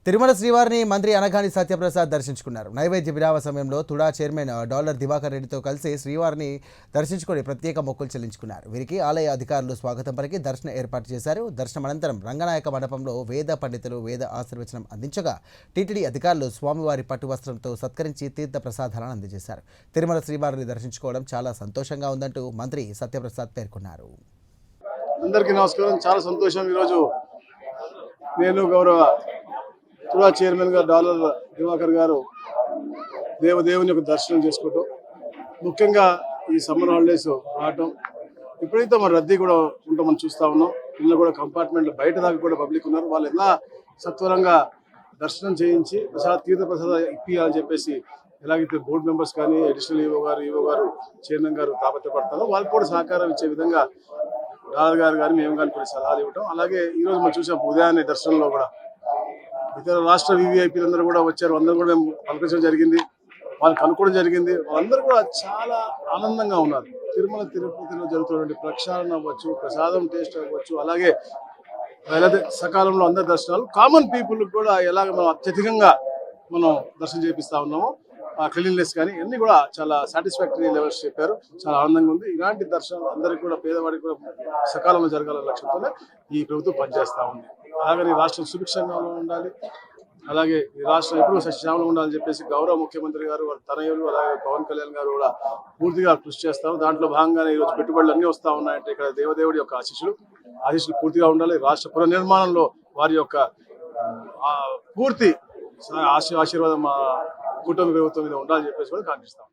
తిరుమల శ్రీవారిని మంత్రి అనగాని సత్యప్రసాద్ దర్శించుకున్నారు. నైవేద్య విరామ సమయంలో తుడా చైర్మన్ డాలర్ దివాకర్ రెడ్డితో కలిసి శ్రీవారిని దర్శించుకొని ప్రత్యేక మొక్కులు చెల్లించుకున్నారు. వీరికి ఆలయ అధికారులు స్వాగతం పలికి దర్శనం ఏర్పాటు చేశారు. దర్శనం అనంతరం రంగనాయక మండపంలో వేద పండితులు వేద ఆశీర్వచనం అందించగా టీటీడీ అధికారులు స్వామివారి పట్టు వస్త్రంతో సత్కరించి తీర్థ ప్రసాదాలను అందజేశారు. తిరుమల శ్రీవారిని దర్శించుకోవడం చాలా సంతోషంగా ఉందంటూ మంత్రి సత్యప్రసాద్ పేర్కొన్నారు. అందరికీ నమస్కారం. చాలా సంతోషం. ఈరోజు నేను గౌరవ తుడా చైర్మన్ గారు డాలర్ దివాకర్ గారు దేవుని యొక్క దర్శనం చేసుకోవటం, ముఖ్యంగా ఈ సమ్మర్ హాలిడేస్ రావటం, ఇప్పుడైతే మన రద్దీ కూడా ఉంటాం మనం చూస్తూ ఉన్నాం. ఇళ్ళు కూడా కంపార్ట్మెంట్ బయట దాకా కూడా పబ్లిక్ ఉన్నారు. వాళ్ళు ఎలా సత్వరంగా దర్శనం చేయించి తీర్థ ప్రసాద ఇప్పియాలని చెప్పేసి ఎలాగైతే బోర్డు మెంబర్స్ కానీ అడిషనల్ ఈవో గారు చైర్మన్ గారు తాపత్రపడతారో వాళ్ళకి కూడా సహకారం ఇచ్చే విధంగా డాలర్ గారు కానీ మేము కానీ కొన్ని సలహాలు ఇవ్వటం. అలాగే ఈరోజు మనం చూసాం ఉదయాన్నే దర్శనంలో కూడా ఇతర రాష్ట్ర వివిఐపీలందరూ కూడా వచ్చారు. అందరూ కూడా మేము పలకరించడం జరిగింది, వాళ్ళు కనుక్కోవడం జరిగింది. వాళ్ళందరూ కూడా చాలా ఆనందంగా ఉన్నారు. తిరుమల తిరుపతిలో జరుగుతున్నటువంటి ప్రక్షాళన అవ్వచ్చు, ప్రసాదం టేస్ట్ అవ్వచ్చు, అలాగే సకాలంలో అందరి దర్శనాలు కామన్ పీపుల్ కూడా ఎలాగ మనం అత్యధికంగా మనం దర్శనం చేపిస్తా ఉన్నాము. క్లీన్లెస్ కానీ అన్ని కూడా చాలా సాటిస్ఫాక్టరీ లెవెల్స్ చెప్పారు. చాలా ఆనందంగా ఉంది. ఇలాంటి దర్శనాలు అందరికీ కూడా పేదవాడికి కూడా సకాలంలో జరగాలనే లక్ష్యంతోనే ఈ ప్రభుత్వం పనిచేస్తూ ఉంది. అలాగే రాష్ట్రం సుభిక్షంగా ఉండాలి, అలాగే ఈ రాష్ట్రం ఎప్పుడూ సస్యశ్యామలంగా ఉండాలని చెప్పేసి గౌరవ ముఖ్యమంత్రి గారు, వాళ్ళ తనయులు, అలాగే పవన్ కళ్యాణ్ గారు కూడా పూర్తిగా కృషి చేస్తారు. దాంట్లో భాగంగానే ఈరోజు పెట్టుబడులు అన్నీ వస్తూ ఉన్నాయంటే ఇక్కడ దేవదేవుడి యొక్క ఆశీస్సులు పూర్తిగా ఉండాలి. రాష్ట్ర పునర్నిర్మాణంలో వారి యొక్క పూర్తి ఆశీర్వాదం మా కూటమి ప్రభుత్వం మీద ఉండాలని చెప్పేసి కూడా కాంక్షిస్తాం.